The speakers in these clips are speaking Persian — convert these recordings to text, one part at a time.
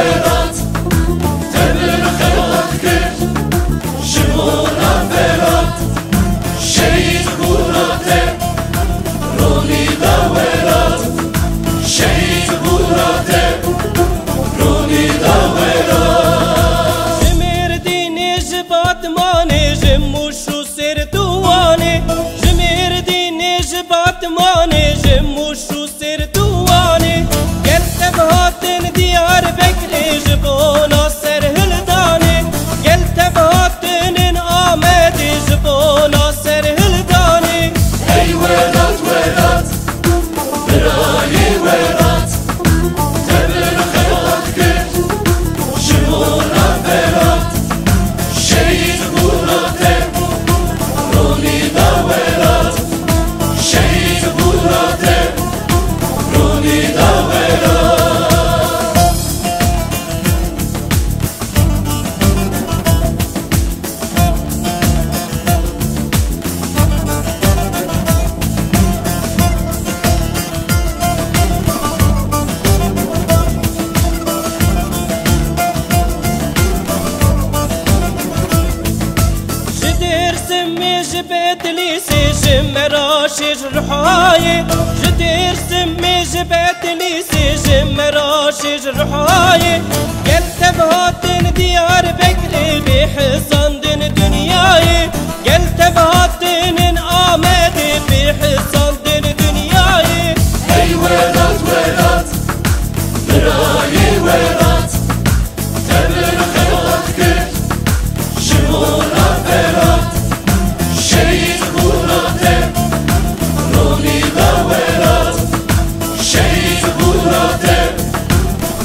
ورات تبر خیرات کرد شمونا فرات شهید براته رونی دا ورات شهید براته رونی دا ورات جمردین جبات مانه جموشو سر دوانه جمردین جبات مانه جموشو سر دوانه گلت بهاتن دیار بکری جبونا سر هلدانه گلت بهاتن آمد جبونا سر هلدانه ای ورات ورات برای ورات تبر خیرات کرد شمونا فرات شهید براته رونی دا ورات شهید براته رونی دا ورات جبت لي سجم راشج رحاي جدير سمي جبت لي سجم راشج رحاي قلت بهاتن ديار بكري بحصن دن دنياي قلت بهاتن آمد بحصن دن دنياي ای ورات ورات برای ورات تبر خیرات کرد شمونا فرات شهید براته رونی دا ورات شهید براته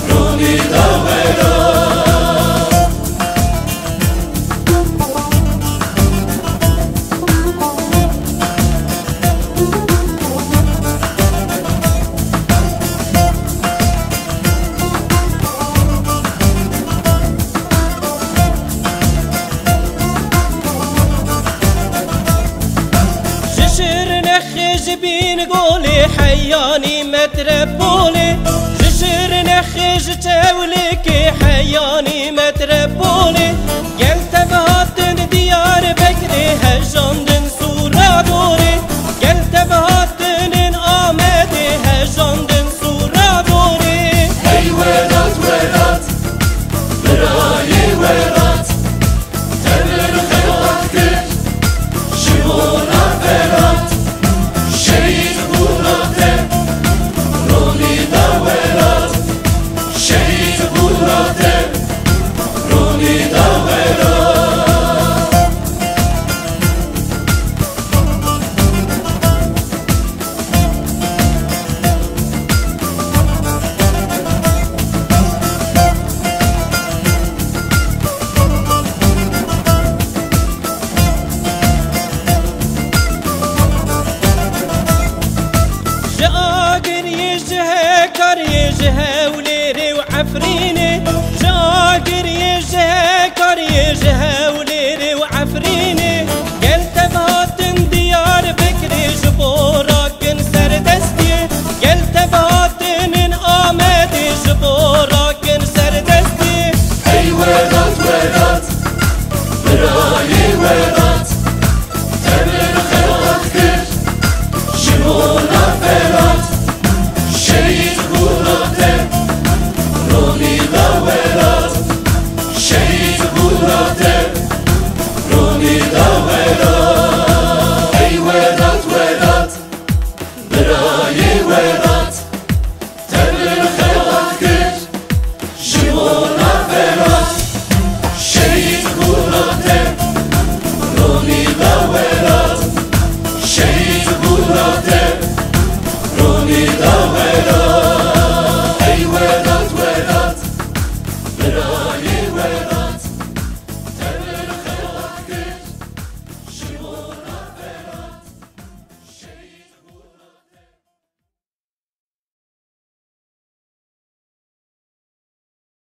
رونی دا ورات جبين قولي حياني متربولي جشر نخج تاولك حياني متربولي قلت بهاتن ديار بكري هجندن سورا دوري قلت بهاتن آمدي هجندن سورا دوري ای ورات ورات برای ورات تبر خیرات کرد شمونا فرات شهید براته رونی دا ورات شهید براته رونی دا ورات جاقر يجهه كر يجهه وليري وعفريني جاقر يجهه كر يجهه وليري وعفريني قلت بهاتن ديار بكري جبورك انسر دستي قلت بهاتن آمد جبورك انسر دستي ای ورات ورات برای ورات تبر خیرات کرد شمونا فرات شهید براته رونی دا ورات شهید براته رونی دا ورات ای ورات ورات برای ورات تبر خیرات کرد شمونا فرات شهید براته رونی دا ورات شهید براته رونی دا ورات